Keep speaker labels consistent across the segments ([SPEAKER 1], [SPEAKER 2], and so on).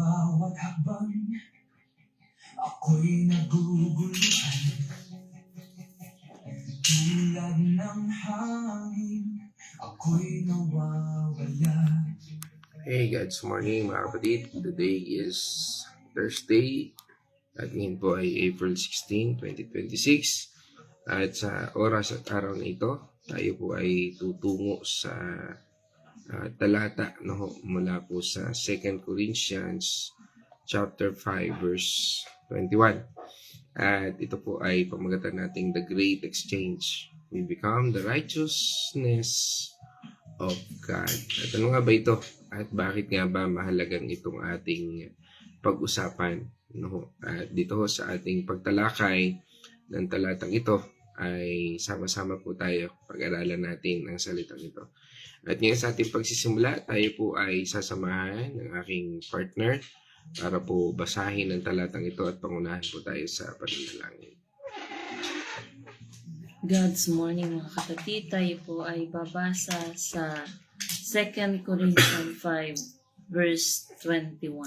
[SPEAKER 1] bawat hakbang, ako'y naguguluhan. Tulad ng hangin, ako'y nawawala.
[SPEAKER 2] Hey, God's morning mga kapatid. Today is Thursday at ngayon po ay April 16, 2026. At sa oras at araw na ito, tayo po ay tutungo sa talata mula po sa 2 Corinthians chapter 5 verse 21. At ito po ay pamagatan nating The Great Exchange. We become the righteousness of God. At ano nga ba ito? At bakit nga ba mahalagang itong ating pag-usapan? At dito sa ating pagtalakay ng talatang ito ay sama-sama po tayo pag-aralan natin ang salitang ito. At ngayon sa ating pagsisimula, tayo po ay sasamahan ng aking partner para po basahin ang talatang ito at pangunahan po tayo sa pananalangin.
[SPEAKER 3] God's morning mga kapatid, tayo po ay babasa sa 2 Corinthians 5 verse 21.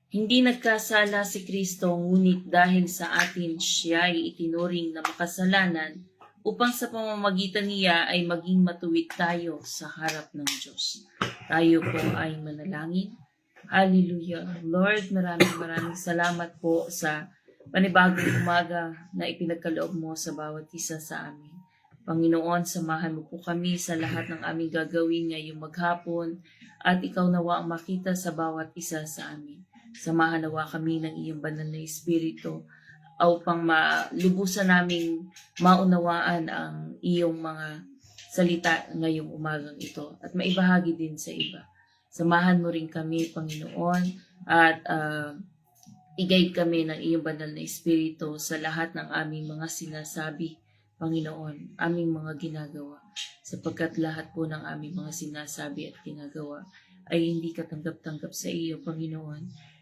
[SPEAKER 3] Hindi nagkasala si Kristo, ngunit dahil sa atin siya ay itinuring na makasalanan upang sa pamamagitan niya ay maging matuwid tayo sa harap ng Diyos. Tayo po ay manalangin. Hallelujah. Lord, maraming salamat po sa panibagong umaga na ipinagkaloob mo sa bawat isa sa amin. Panginoon, samahan mo po kami sa lahat ng aming gagawin ngayong maghapon at ikaw nawa ang makita sa bawat isa sa amin. Samahan nawa kami ng iyong banal na Espiritu upang malubusan naming maunawaan ang iyong mga salita ngayong umagang ito at maibahagi din sa iba. Samahan mo rin kami, Panginoon, at i-guide kami ng iyong banal na Espiritu sa lahat ng aming mga sinasabi, Panginoon, aming mga ginagawa, sapagkat lahat po ng aming mga sinasabi at ginagawa ay hindi katanggap-tanggap sa iyo, Panginoon.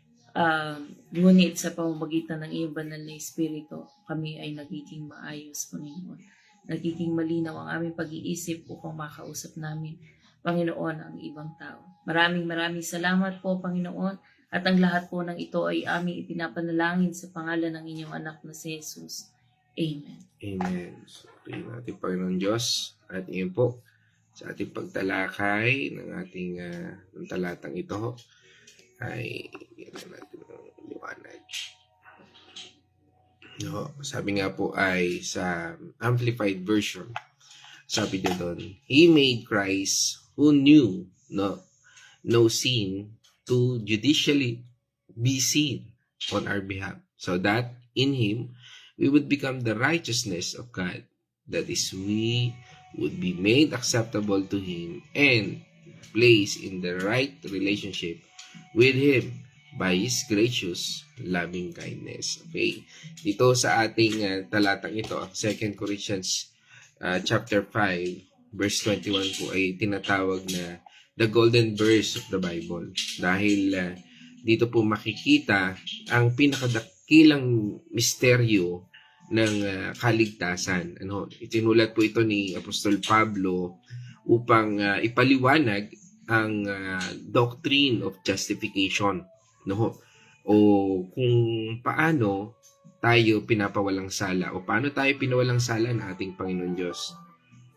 [SPEAKER 3] Ngunit sa pamamagitan ng iyong banal na Espiritu, kami ay nagiging maayos, Panginoon. Nagiging malinaw ang aming pag-iisip upang makausap namin, Panginoon, ang ibang tao. Maraming salamat po, Panginoon, at ang lahat po ng ito ay aming ipinapanalangin sa pangalan ng inyong anak na si Jesus. Amen.
[SPEAKER 2] Amen. So, ito natin Panginoon Diyos. At ngayon po, sa ating pagtalakay ng ating ng talatang ito, ay yan natin ang liwanag. Sabi nga po ay sa Amplified Version, sabi niya doon, He made Christ who knew no sin to judicially be seen on our behalf, so that in Him we would become the righteousness of God. That is, we would be made acceptable to Him and placed in the right relationship with Him by His gracious loving kindness. Okay, dito sa ating talatang ito, 2 Corinthians chapter 5 verse 21 po ay tinatawag na the golden verse of the Bible. Dahil dito po makikita ang pinakadakilang misteryo ng kaligtasan. Itinulat po ito ni Apostol Pablo upang ipaliwanag ang doctrine of justification. O kung paano tayo pinapawalang sala o paano tayo pinawalang sala ng ating Panginoon Diyos.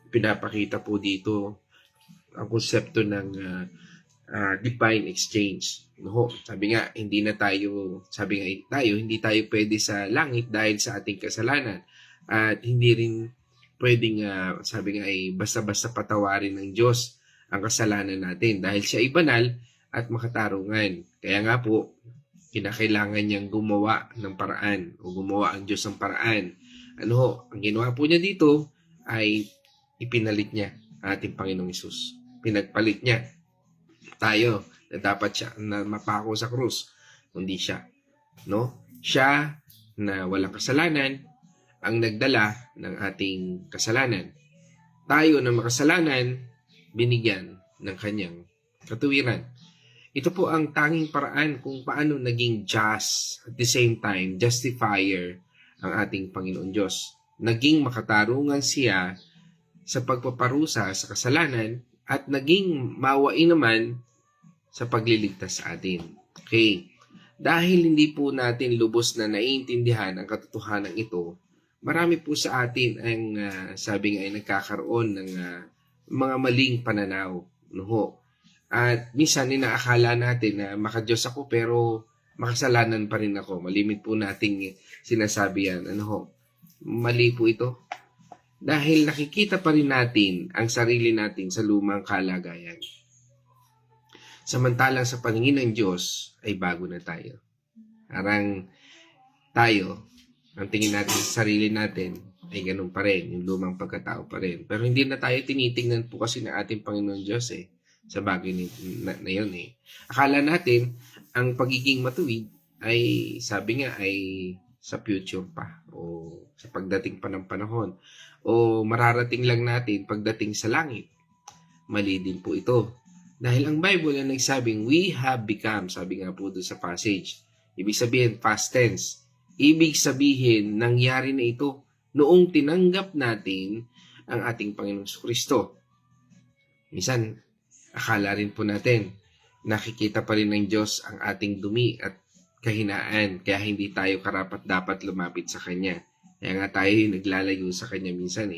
[SPEAKER 2] Pinapakita po dito ang konsepto ng divine exchange. Sabi nga, hindi tayo pwede sa langit dahil sa ating kasalanan. At hindi rin pwedeng, sabi nga ay basta-basta patawarin ng Diyos ang kasalanan natin dahil siya ay banal at makatarungan. Kaya nga po, kinakailangan niyang gumawa ng paraan o gumawa ang Diyos ng paraan. Ang ginawa po niya dito ay ipinalit niya ating Panginoong Hesus. Pinagpalit niya tayo na dapat siya na mapako sa krus, kundi siya. Siya na walang kasalanan ang nagdala ng ating kasalanan. Tayo na makasalanan, binigyan ng kanyang katuwiran. Ito po ang tanging paraan kung paano naging just, at the same time, justifier ang ating Panginoon Diyos. Naging makatarungan siya sa pagpaparusa sa kasalanan at naging mawain naman sa pagliligtas sa atin. Okay. Dahil hindi po natin lubos na naiintindihan ang katotohanan ito, marami po sa atin ang sabi nga ay nagkakaroon ng mga maling pananaw. No ho. At minsan inaakala natin na makadiyos ako pero makasalanan pa rin ako. Malimit po nating sinasabi yan. Ano ho? Mali po ito. Dahil nakikita pa rin natin ang sarili natin sa lumang kalagayan. Samantalang sa paningin ng Diyos ay bago na tayo. Parang tayo, ang tingin natin sa sarili natin ay ganun pa rin, yung lumang pagkatao pa rin. Pero hindi na tayo tinitingnan po kasi ng ating Panginoon Diyos sa bagay na yun Akala natin, ang pagiging matuwid ay, sabi nga, ay sa future pa o sa pagdating pa ng panahon o mararating lang natin pagdating sa langit. Mali din po ito. Dahil ang Bible ay nagsabing, we have become, sabi nga po doon sa passage. Ibig sabihin, past tense. Ibig sabihin, nangyari na ito noong tinanggap natin ang ating Panginoong Kristo. Minsan, akala rin po natin, nakikita pa rin ng Diyos ang ating dumi at kahinaan, kaya hindi tayo karapat dapat lumapit sa Kanya. Kaya nga tayo naglalayo sa Kanya minsan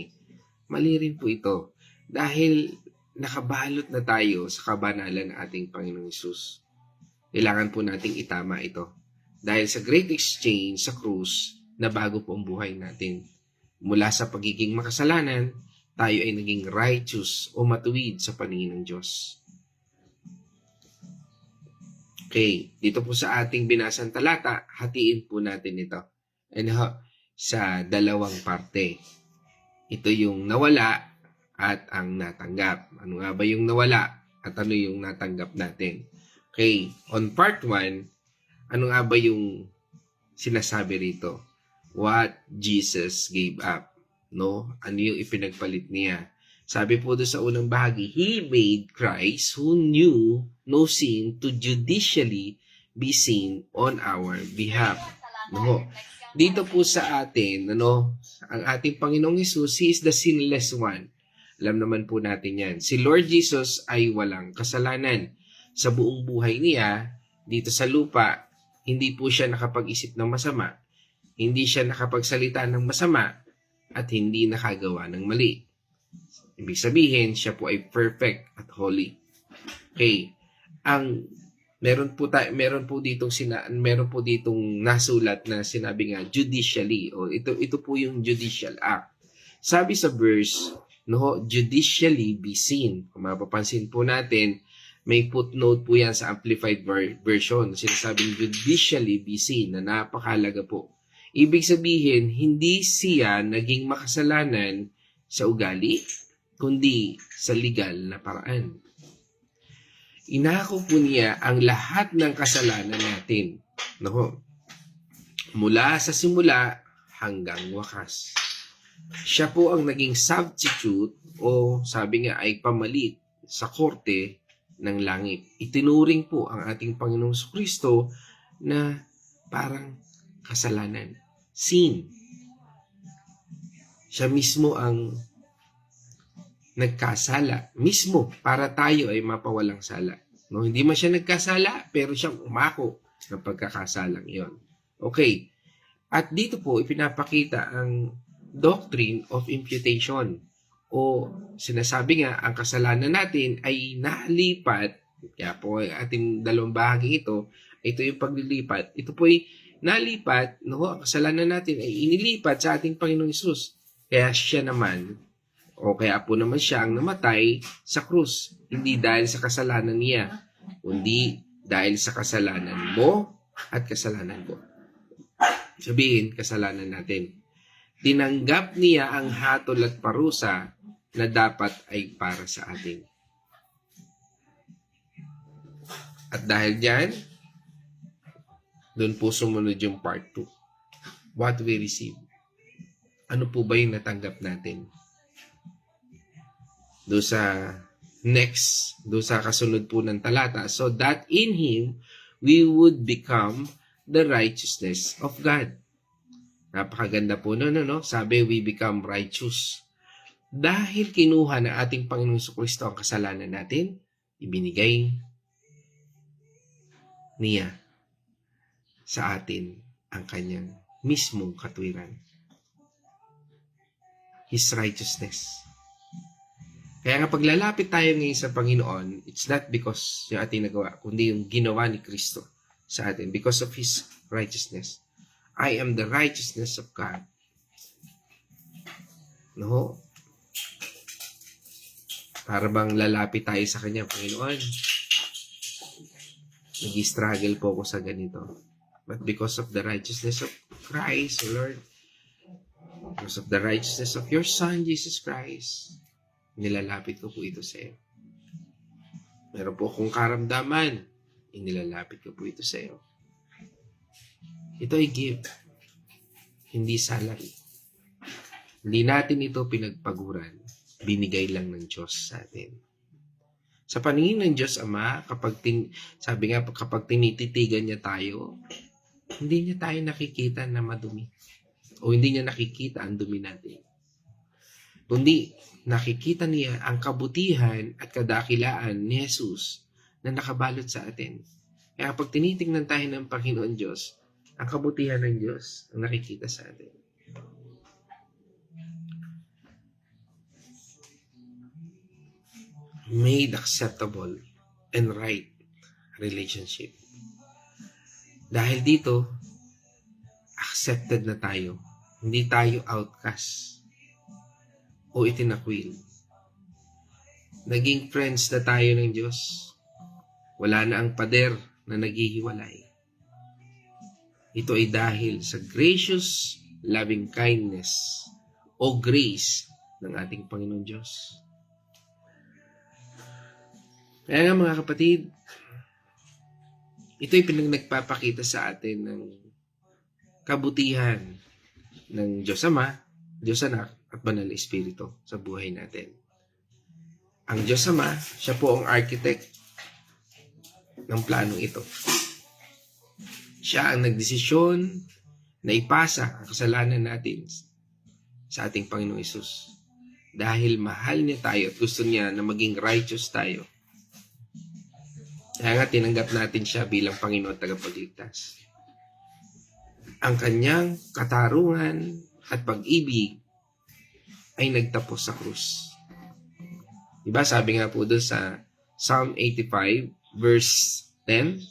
[SPEAKER 2] Mali rin po ito. Dahil nakabalot na tayo sa kabanalan ng ating Panginoong Hesus. Kailangan po nating itama ito. Dahil sa great exchange sa krus, na bago po ang buhay natin. Mula sa pagiging makasalanan, tayo ay naging righteous o matuwid sa paningin ng Diyos. Okay, dito po sa ating binasang talata, hatiin po natin ito. Sa dalawang parte. Ito yung nawala at ang natanggap. Ano nga ba yung nawala at ano yung natanggap natin? Okay, on part 1, ano nga ba yung sinasabi rito? What Jesus gave up. No? Ano yung ipinagpalit niya? Sabi po doon sa unang bahagi, He made Christ who knew no sin to judicially be seen on our behalf. No? Dito po sa atin, ang ating Panginoong Hesus, He is the sinless one. Alam naman po natin yan. Si Lord Jesus ay walang kasalanan. Sa buong buhay niya, dito sa lupa, hindi po siya nakapag-isip ng masama. Hindi siya nakapagsalita ng masama at hindi nakagawa ng mali. Ibig sabihin, siya po ay perfect at holy. Okay. Meron po ditong nasulat na sinabi nga judicially o ito po yung judicial act. Sabi sa verse, judicially be seen. Kung mapapansin po natin, may footnote po yan sa Amplified Version. Sinasabing judicially be seen na napakahalaga po. Ibig sabihin, hindi siya naging makasalanan sa ugali, kundi sa legal na paraan. Inako po niya ang lahat ng kasalanan natin. Mula sa simula hanggang wakas. Siya po ang naging substitute o sabi nga ay pamalit sa korte ng langit. Itinuring po ang ating Panginoong Kristo na parang kasalanan. Sin. Siya mismo ang nagkasala. Mismo para tayo ay mapawalang sala. Hindi man siya nagkasala, pero siyang umako ng pagkakasalang iyon. Okay. At dito po ipinapakita ang doctrine of imputation. O sinasabi nga, ang kasalanan natin ay nalipat, kaya po ating dalawang bahagi ito yung paglilipat. Ito po ay nalipat, ang kasalanan natin ay inilipat sa ating Panginoong Hesus. Kaya siya naman, kaya po naman siya ang namatay sa krus. Hindi dahil sa kasalanan niya, kundi dahil sa kasalanan mo at kasalanan ko. Sabihin, kasalanan natin. Tinanggap niya ang hatol at parusa na dapat ay para sa atin. At dahil dyan, doon po sumunod yung part 2. What we receive. Ano po ba yung natanggap natin? Doon sa kasunod po ng talata. So that in Him, we would become the righteousness of God. Napakaganda po Sabi, we become righteous. Dahil kinuha ng ating Panginoong Kristo ang kasalanan natin, ibinigay niya sa atin ang kanyang mismong katwiran. His righteousness. Kaya nga paglalapit tayo ngayon sa Panginoon, it's not because yung ating nagawa, kundi yung ginawa ni Kristo sa atin. Because of His righteousness. I am the righteousness of God. No? Para bang lalapit tayo sa Kanya, Panginoon. Nag-struggle po ako sa ganito. But because of the righteousness of Christ, O Lord, because of the righteousness of your Son, Jesus Christ, nilalapit ko po ito sa iyo. Meron po akong karamdaman, inilalapit ko po ito sa iyo. Ito ay gift, hindi salary. Hindi natin ito pinagpaguran, binigay lang ng Diyos sa atin. Sa paningin ng Diyos Ama, sabi nga, kapag tinititigan niya tayo, hindi niya tayo nakikita na madumi. O hindi niya nakikita ang dumi natin. Kundi nakikita niya ang kabutihan at kadakilaan ni Jesus na nakabalot sa atin. Kaya kapag tinitingnan tayo ng Panginoon Diyos, ang kabutihan ng Diyos ang nakikita sa atin. Made acceptable and right relationship. Dahil dito, accepted na tayo. Hindi tayo outcast o itinakwil. Naging friends na tayo ng Diyos. Wala na ang pader na naghihiwalay. Ito ay dahil sa gracious loving kindness o grace ng ating Panginoon Diyos. Kaya nga mga kapatid, ito'y nagpapakita sa atin ng kabutihan ng Diyos Ama, Diyos Anak, at Banal na Espiritu sa buhay natin. Ang Diyos Ama, siya po ang architect ng planong ito. Siya ang nagdesisyon na ipasa ang kasalanan natin sa ating Panginoong Hesus. Dahil mahal niya tayo at gusto niya na maging righteous tayo. Kaya nga tinanggap natin siya bilang Panginoon at tagapagligtas. Ang kanyang katarungan at pag-ibig ay nagtapos sa krus. Diba sabi nga po doon sa Psalm 85 verse 10,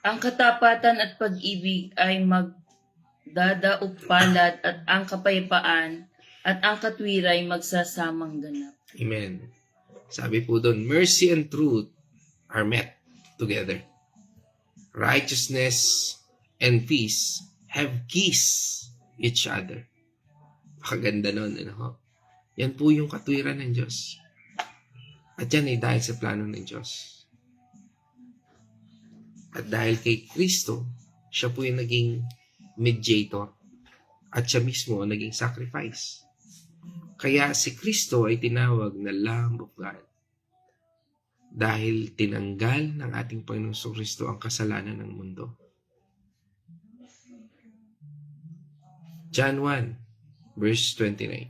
[SPEAKER 3] Ang katapatan at pag-ibig ay magdadaupalad at ang kapayapaan at ang katwiran ay magsasamang ganap.
[SPEAKER 2] Amen. Sabi po doon, mercy and truth are met together. Righteousness and peace have kissed each other. Pakaganda nun, ano? Yan po yung katwiran ng Diyos. At yan ay dahil sa plano ng Diyos. At dahil kay Kristo, siya po yung naging mediator. At siya mismo ang naging sacrifice. Kaya si Kristo ay tinawag na Lamb of God. Dahil tinanggal ng ating Panginoong Kristo ang kasalanan ng mundo. John 1, verse 29.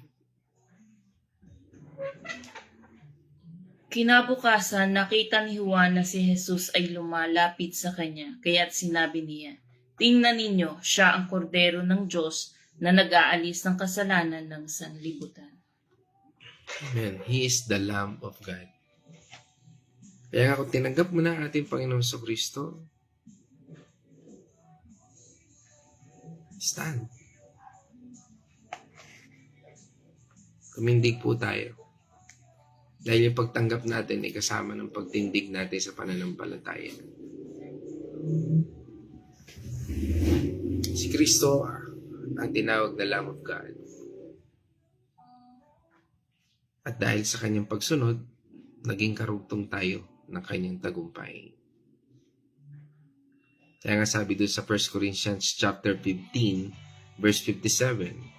[SPEAKER 3] Kinabukasan, nakita ni Juan na si Jesus ay lumalapit sa kanya, kaya't sinabi niya, Tingnan ninyo, siya ang kordero ng Diyos na nag-aalis ng kasalanan ng sanlibutan.
[SPEAKER 2] Amen. He is the Lamb of God. Kaya nga kung tinanggap mo na ang ating Panginoong Kristo, stand. Kumindig po tayo. Dahil yung pagtanggap natin ay kasama ng pagtindig natin sa pananampalataya. Si Kristo ang tinawag na Lamb of God. At dahil sa kanyang pagsunod, naging karugtong tayo ng kanyang tagumpay. Kaya nga sabi doon sa 1 Corinthians chapter 15, verse 57.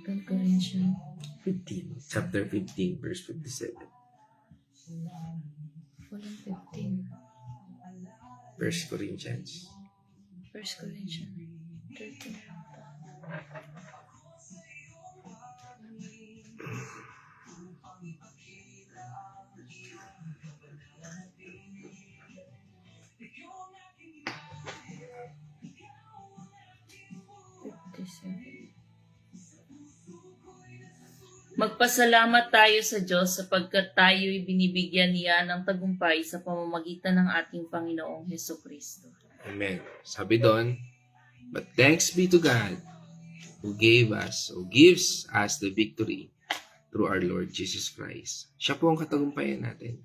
[SPEAKER 3] 2 Corinthians
[SPEAKER 2] 15, chapter 15, verse 57.
[SPEAKER 3] Walang 15.
[SPEAKER 2] 1 Corinthians.
[SPEAKER 3] 1 Corinthians 13. Magpasalamat tayo sa Diyos sapagkat tayo'y binibigyan niya ng tagumpay sa pamamagitan ng ating Panginoong Hesukristo.
[SPEAKER 2] Amen. Sabi doon, but thanks be to God who gives us the victory through our Lord Jesus Christ. Siya po ang katagumpayan natin.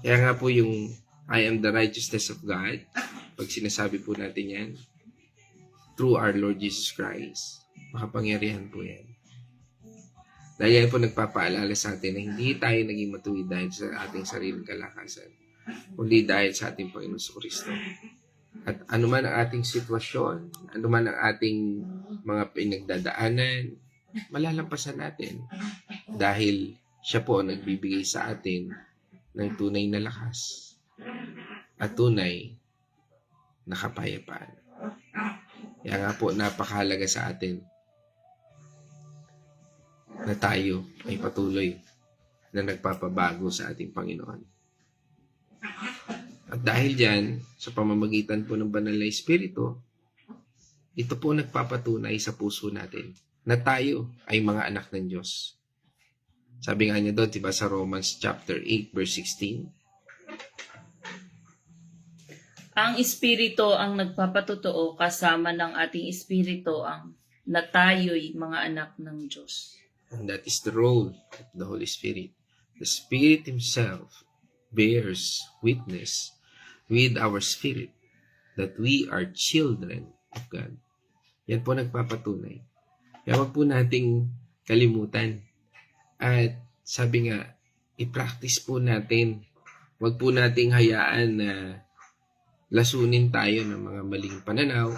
[SPEAKER 2] Kaya nga po yung I am the righteousness of God, pag sinasabi po natin yan, through our Lord Jesus Christ, makapangyarihan po yan. Dahil yan po nagpapaalala sa atin na hindi tayo naging matuwid dahil sa ating sariling kalakasan, kundi dahil sa ating Panginoon Kristo. At anuman ang ating sitwasyon, anuman ang ating mga pinagdadaanan, malalampasan natin dahil siya po ang nagbibigay sa atin ng tunay na lakas at tunay na kapayapaan. Kaya nga po napakahalaga sa atin na tayo ay patuloy na nagpapabago sa ating Panginoon. At dahil dyan, sa pamamagitan po ng banal na Espiritu, ito po nagpapatunay sa puso natin na tayo ay mga anak ng Diyos. Sabi nga niya doon, diba sa Romans chapter 8 verse 16?
[SPEAKER 3] Ang Espiritu ang nagpapatotoo kasama ng ating Espiritu ang na tayo'y mga anak ng Diyos.
[SPEAKER 2] And that is the role of the Holy Spirit. The Spirit Himself bears witness with our spirit that we are children of God. Yan po nagpapatunay. Kaya wag po nating kalimutan. At sabi nga, i-practice po natin. Wag po nating hayaan na lasunin tayo ng mga maling pananaw,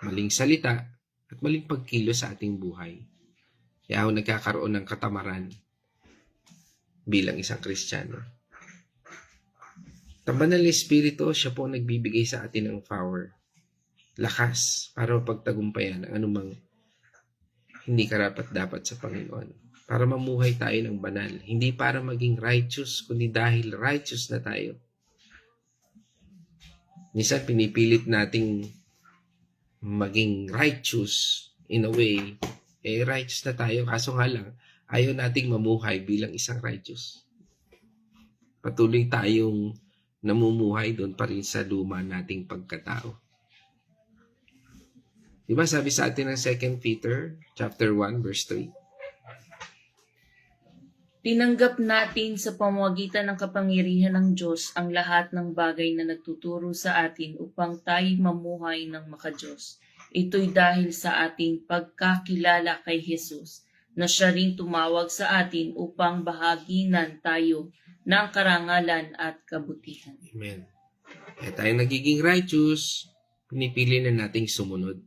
[SPEAKER 2] maling salita, at maling pagkilo sa ating buhay. Kaya ako nagkakaroon ng katamaran bilang isang Kristiyano. Ang banal na Espiritu, siya po nagbibigay sa atin ng power, lakas, para mapagtagumpayan ang anumang hindi karapat-dapat sa Panginoon. Para mamuhay tayo ng banal. Hindi para maging righteous, kundi dahil righteous na tayo. Minsan pinipilit nating maging righteous in a way, righteous na tayo. Kaso nga lang, ayaw nating mamuhay bilang isang righteous. Patuloy tayong namumuhay doon pa rin sa luma nating pagkatao. Diba sabi sa atin ng 2 Peter chapter 1 verse 3?
[SPEAKER 3] Tinanggap natin sa pamamagitan ng kapangyarihan ng Diyos ang lahat ng bagay na nagtuturo sa atin upang tayo mamuhay ng makadiyos. Ito'y dahil sa ating pagkakilala kay Jesus na siya rin tumawag sa atin upang bahaginan tayo ng karangalan at kabutihan.
[SPEAKER 2] Amen. Kaya tayo nagiging righteous, pinipili na nating sumunod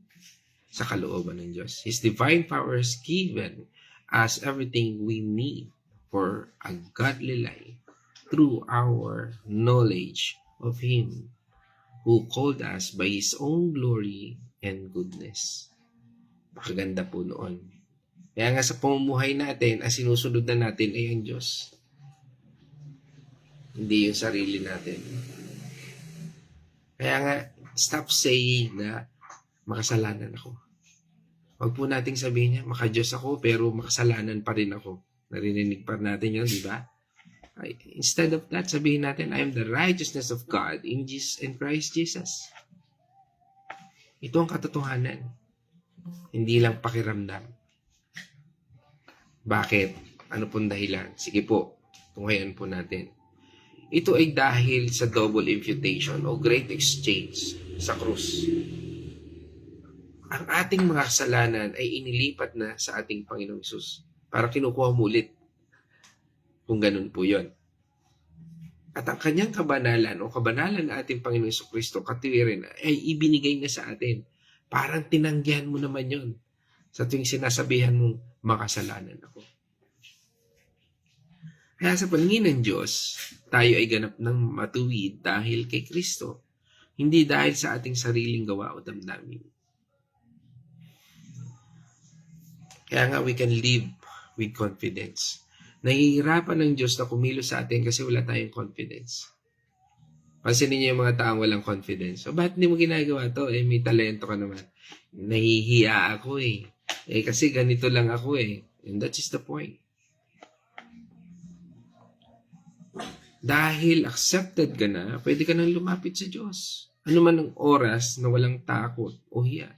[SPEAKER 2] sa kalooban ng Diyos. His divine power has given us everything we need for a godly life through our knowledge of Him who called us by His own glory and goodness. Pakaganda po noon. Kaya nga sa pamumuhay natin, ang sinusunod na natin ay ang Diyos. Hindi yung sarili natin. Kaya nga, stop saying na makasalanan ako. Huwag po nating sabihin niya, makadiyos ako pero makasalanan pa rin ako. Narinig pa natin yun, di ba? Instead of that, sabihin natin, I am the righteousness of God in Christ Jesus. Ito ang katotohanan. Hindi lang pakiramdam. Bakit? Ano pong dahilan? Sige po, tunghayan po natin. Ito ay dahil sa double imputation o great exchange sa krus. Ang ating mga kasalanan ay inilipat na sa ating Panginoong Hesus para kinukuha mo ulit. Kung ganun po yon. At ang kanyang kabanalan o kabanalan na ating Panginoong Jesucristo, katuwiran ay ibinigay na sa atin. Parang tinanggihan mo naman yon sa tuwing sinasabihan mong makasalanan ako. Kaya sa paningin ng Diyos, tayo ay ganap ng matuwid dahil kay Kristo, hindi dahil sa ating sariling gawa o damdamin. Kaya nga we can live with confidence. Nahihirapan ng Diyos na kumilos sa atin kasi wala tayong confidence. Pansinin niyo yung mga taong walang confidence. So, bakit hindi mo ginagawa to? May talento ka naman. Nahihiya ako . Kasi ganito lang ako eh. And that is the point. Dahil accepted ka na, pwede ka nang lumapit sa Diyos. Ano man ang oras na walang takot o hiya.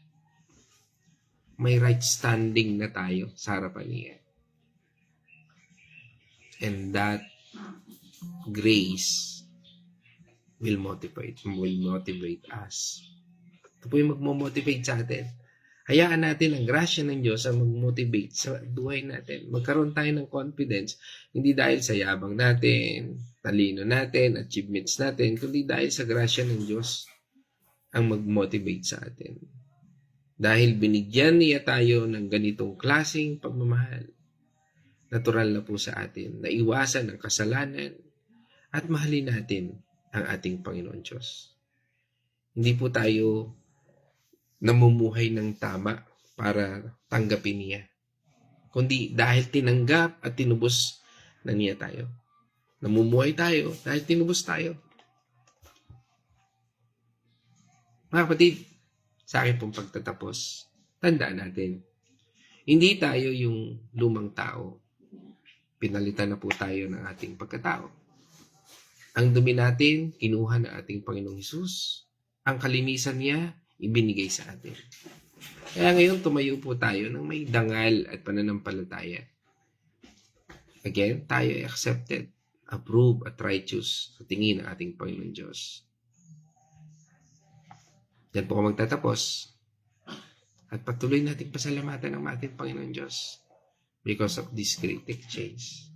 [SPEAKER 2] May right standing na tayo sa harapan niya. And that grace will motivate us. Ito po yung magmo-motivate sa atin. Hayaan natin ang grasya ng Diyos ang mag-motivate sa buhay natin. Magkaroon tayo ng confidence, hindi dahil sa yabang natin, talino natin, achievements natin, kundi dahil sa grasya ng Diyos ang mag-motivate sa atin. Dahil binigyan niya tayo ng ganitong klaseng pagmamahal, natural na po sa atin na iwasan ang kasalanan at mahalin natin ang ating Panginoon Diyos. Hindi po tayo namumuhay ng tama para tanggapin niya, kundi dahil tinanggap at tinubos na niya tayo. Namumuhay tayo dahil tinubos tayo. Mga kapatid, sa akin pong pagtatapos, tandaan natin, hindi tayo yung lumang tao. Pinalitan na po tayo ng ating pagkatao. Ang dumi natin, kinuha ng ating Panginoong Hesus. Ang kalinisan niya, ibinigay sa atin. Kaya ngayon, tumayo po tayo ng may dangal at pananampalataya. Again, tayo ay accepted, approved at righteous sa tingin ng ating Panginoon Diyos. Yan po ako magtatapos. At patuloy natin pasalamatan ng ating Panginoon Diyos because of this great exchange.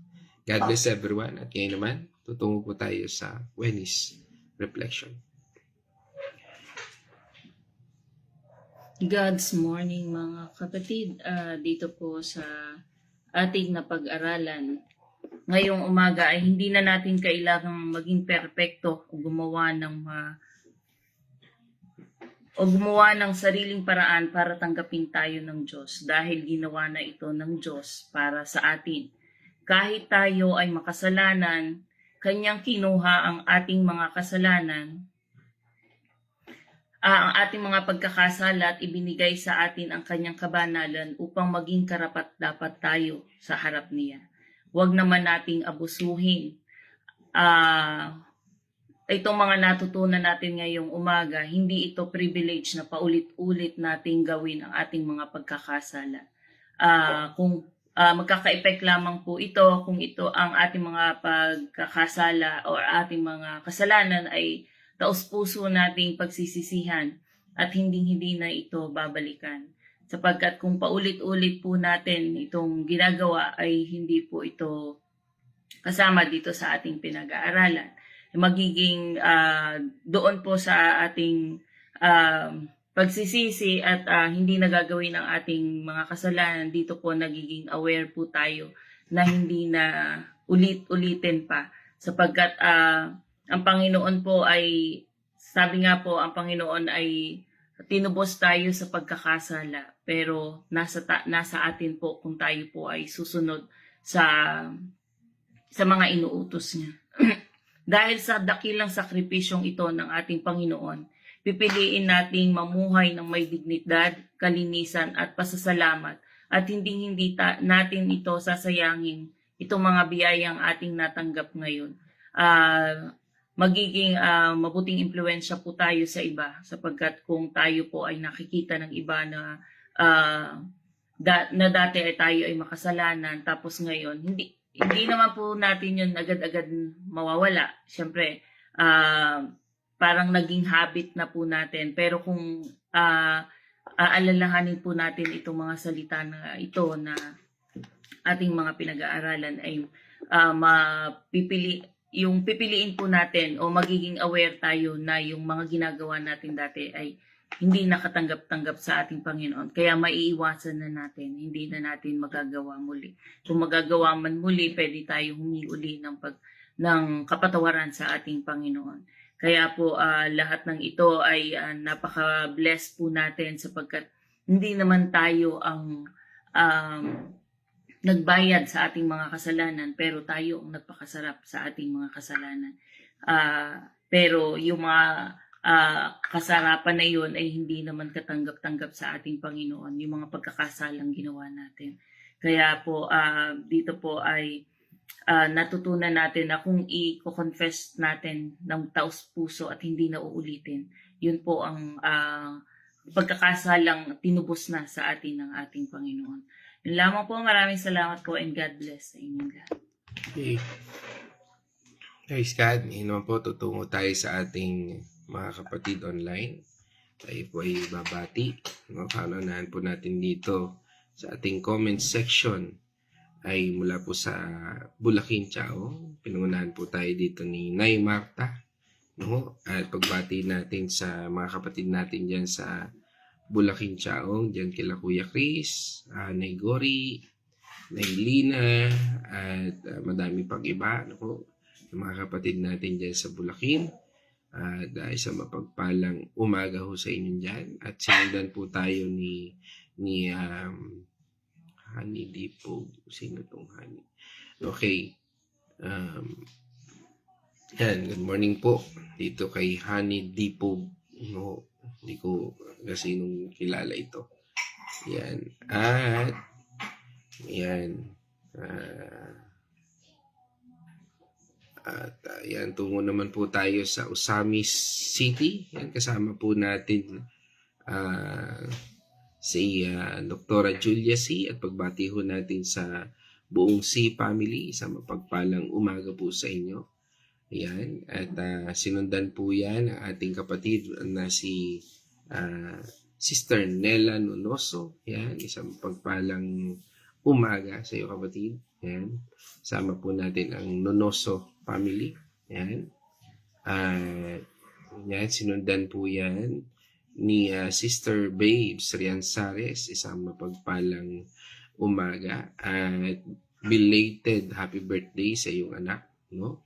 [SPEAKER 2] God bless everyone. At ngayon naman, tutungo po tayo sa Wednesday Reflection.
[SPEAKER 3] God's morning mga kapatid. Dito po sa ating napag-aralan. Ngayong umaga ay hindi na natin kailangang maging perpekto o gumawa ng sariling paraan para tanggapin tayo ng Diyos dahil ginawa na ito ng Diyos para sa atin. Kahit tayo ay makasalanan, Kanyang kinuha ang ating mga kasalanan, ang ating mga pagkakasala at ibinigay sa atin ang Kanyang kabanalan upang maging karapat-dapat tayo sa harap niya. Huwag naman nating abusuhin itong mga natutunan natin ngayong umaga. Hindi ito privilege na paulit-ulit nating gawin ang ating mga pagkakasala. Kung magkaka-effect lamang po ito kung ito ang ating mga pagkakasala o ating mga kasalanan ay taos-puso nating pagsisisihan at hindi na ito babalikan. Sapagkat kung paulit-ulit po natin itong ginagawa ay hindi po ito kasama dito sa ating pinag-aaralan. Magiging doon po sa ating pagsisisi at hindi nagagawin ang ating mga kasalanan, dito po nagiging aware po tayo na hindi na ulit-ulitin pa. Sapagkat ang Panginoon po ay, sabi nga po, ang Panginoon ay tinubos tayo sa pagkakasala. Pero nasa atin po kung tayo po ay susunod sa mga inuutos niya. Dahil sa dakilang sakripisyong ito ng ating Panginoon, pipiliin nating mamuhay ng may dignidad, kalinisan at pasasalamat at hindi natin ito sasayangin itong mga biyayang ating natanggap ngayon. Magiging mabuting impluwensya po tayo sa iba sapagkat kung tayo po ay nakikita ng iba na dati ay tayo ay makasalanan tapos ngayon hindi naman po natin yun agad-agad mawawala. Siyempre, parang naging habit na po natin. Pero kung aalalahanin po natin itong mga salita na ito na ating mga pinag-aaralan ay pipiliin po natin o magiging aware tayo na yung mga ginagawa natin dati ay hindi nakatanggap-tanggap sa ating Panginoon. Kaya maiiwasan na natin, hindi na natin magagawa muli. Kung magagawa man muli, pwede tayo humiuli ng kapatawaran sa ating Panginoon. Kaya po lahat ng ito ay napaka-bless po natin sapagkat hindi naman tayo ang nagbayad sa ating mga kasalanan, pero tayo ang nagpakasarap sa ating mga kasalanan. Pero yung mga kasarapan na yun ay hindi naman katanggap-tanggap sa ating Panginoon, yung mga pagkakasalang ginawa natin. Kaya po, dito po ay natutunan natin na kung i-confess natin ng taos puso at hindi na uulitin, yun po ang pagkakasalang tinubos na sa atin ng ating Panginoon. Yun lamang po, maraming salamat po and God bless sa inyong lahat.
[SPEAKER 2] Okay. Guys, God, ngayon naman po, tutungo tayo sa ating mga kapatid online. Tayo po ay babati. No? Kaunahan po natin dito sa ating comment section ay mula po sa Bulacan, Chao. Pinungunahan po tayo dito ni Nay Marta. No? At pagbati natin sa mga kapatid natin dyan sa Bulacan, Chao. Dyan kila Kuya Chris, Nay Gori, Nay Lina, at madami pang iba. No? Yung mga kapatid natin dyan sa Bulacan. Dahil sa mapagpalang umaga ho sa inyo dyan. At sinundan po tayo ni Honey Dipog. Sino tong Honey? Okay. Yan, good morning po. Dito kay Honey Dipog. No, hindi ko kasi nung kilala ito. Yan. At yan. Yan, tungo naman po tayo sa Osamis City. Yan, kasama po natin si Dr. Julia C. At pagbati ho natin sa buong C family. Sa mapagpalang umaga po sa inyo. Ayan. At sinundan po yan ang ating kapatid na si Sister Nella Nonoso. Ayan. Isang pagpalang umaga sa iyo kapatid. Ayan. Sama po natin ang Nonoso family. Ayan. Ayan. Sinundan po yan ni Sister Babes Rianzares. Isang mapagpalang umaga. At belated happy birthday sa iyong anak. No?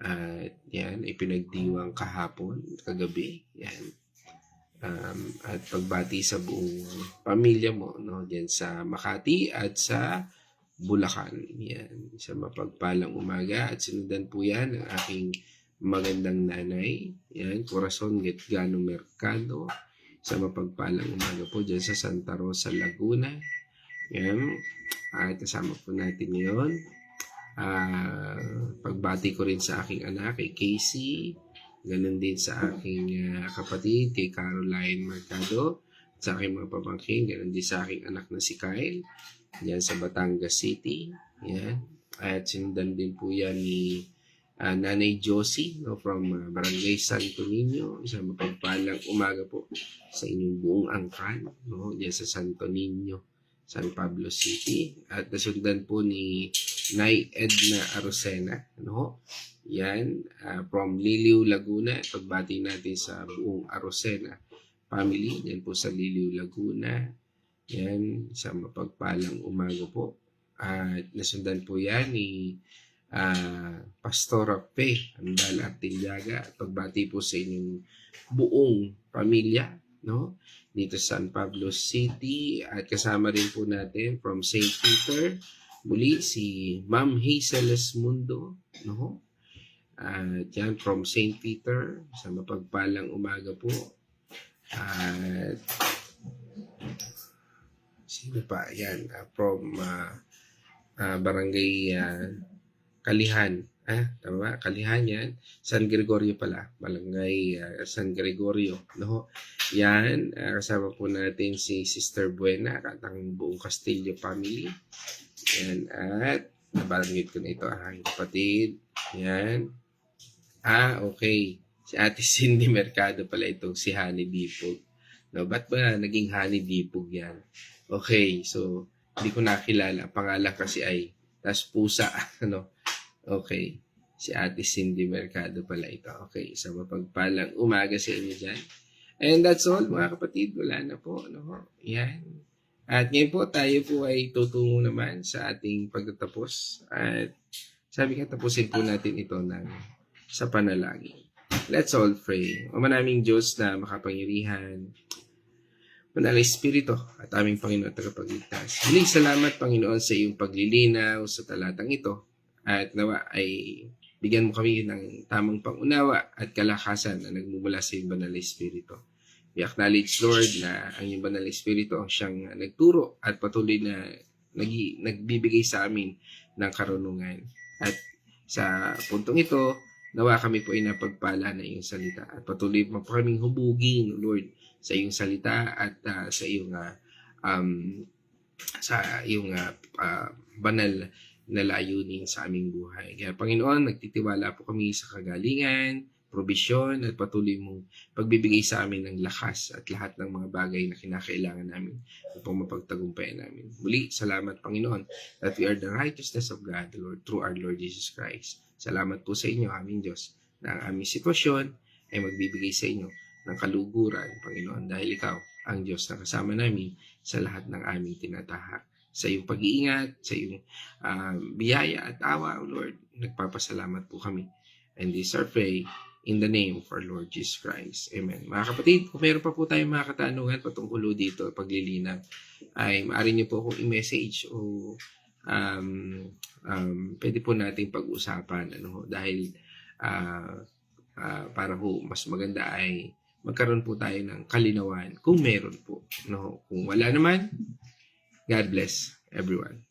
[SPEAKER 2] At yan, ipinagdiwang kahapon, kagabi. Yan. At pagbati sa buong pamilya mo, no, diyan sa Makati at sa Bulacan. Yan, sa mapagpalang umaga. At sinundan po yan ang aking magandang nanay. Yan, Corazon Getgano Mercado. Sa mapagpalang umaga po diyan sa Santa Rosa, Laguna. Yan. At kasama po natin ngayon. Pagbati ko rin sa aking anak, kay Casey. Ganun din sa aking kapatid, kay Caroline Mercado. At sa aking mga pamangkin, ganun din sa aking anak na si Kyle. Yan sa Batangas City. Yan. At sinundan din po yan ni Nanay Josie, no, from Barangay Santo Niño. Isang mapagpalang umaga po sa inyong buong angkan, no, yan sa Santo Niño, San Pablo City. At nasundan po ni Nay Edna Arosena, no? Yan, from Liliw, Laguna. Pagbati natin sa buong Arosena family, yan po sa Liliw, Laguna. Yan, sa mapagpalang umaga po. At nasundan po yan ni Pastora Pe Andal Artilyaga. Pagbati po sa inyong buong pamilya, no? Dito sa San Pablo City. At kasama rin po natin from St. Peter, muli si Ma'am Hazel Esmundo, no? At yan from St. Peter, sa mapagpalang umaga po. At sino pa? Yan, from Barangay Kalihan. Tama? Kalihan yan. San Gregorio pala. Barangay San Gregorio, no? Yan, kasama po natin si Sister Buena at ang buong Castillo family. Yan, at nabanggit ko na ito, aking kapatid. Yan. Okay. Si Ate Cindy Mercado pala itong si Honey Dipog. No, ba't ba naging Honey Dipog yan? Okay, so hindi ko nakilala. Pangalan kasi ay tas pusa. Ano? Okay. Si Ate Cindy Mercado pala ito. Okay, so mapagpalang umaga sa inyo dyan. And that's all mga kapatid. Wala na po. No? Yan. At ngayon po tayo po ay tutungo naman sa ating pagtatapos. At sabi ka tapusin po natin ito sa panalangin. Let's all pray. O manaming Diyos na makapangyarihan, Manalay Espiritu at aming Panginoon at tagapagligtas. Muling salamat Panginoon sa iyong paglilinaw sa talatang ito. At nawa ay Bigyan mo kami ng tamang pangunawa at kalakasan na nagmumula sa iyong banal na Espiritu. We acknowledge, Lord, na ang iyong banal na Espiritu ang siyang nagturo at patuloy na nagbibigay sa amin ng karunungan. At sa puntong ito, nawa kami po ay napagpala na iyong salita. At patuloy mo po kaming hubugin, Lord, sa iyong salita at sa iyong banal na layunin sa aming buhay. Kaya Panginoon, nagtitiwala po kami sa kagalingan, probisyon, at patuloy mong pagbibigay sa amin ng lakas at lahat ng mga bagay na kinakailangan namin upang mapagtagumpayan namin. Muli, salamat Panginoon that we are the righteousness of God, Lord, through our Lord Jesus Christ. Salamat po sa inyo, aming Diyos, na ang aming sitwasyon ay magbibigay sa inyo ng kaluguran, Panginoon, dahil ikaw ang Diyos na kasama namin sa lahat ng aming tinatahak. Sa iyong pag-iingat, sa iyong biyaya at awa, O Lord, nagpapasalamat po kami. And this our pray in the name of our Lord Jesus Christ. Amen. Mga kapatid, kung meron pa po tayong mga katanungan patungkol dito, paglilinaw, ay maaari niyo po akong i-message o pwede po nating pag-usapan dahil para ho mas maganda ay magkaroon po tayo ng kalinawan kung meron po. Kung wala naman, God bless everyone.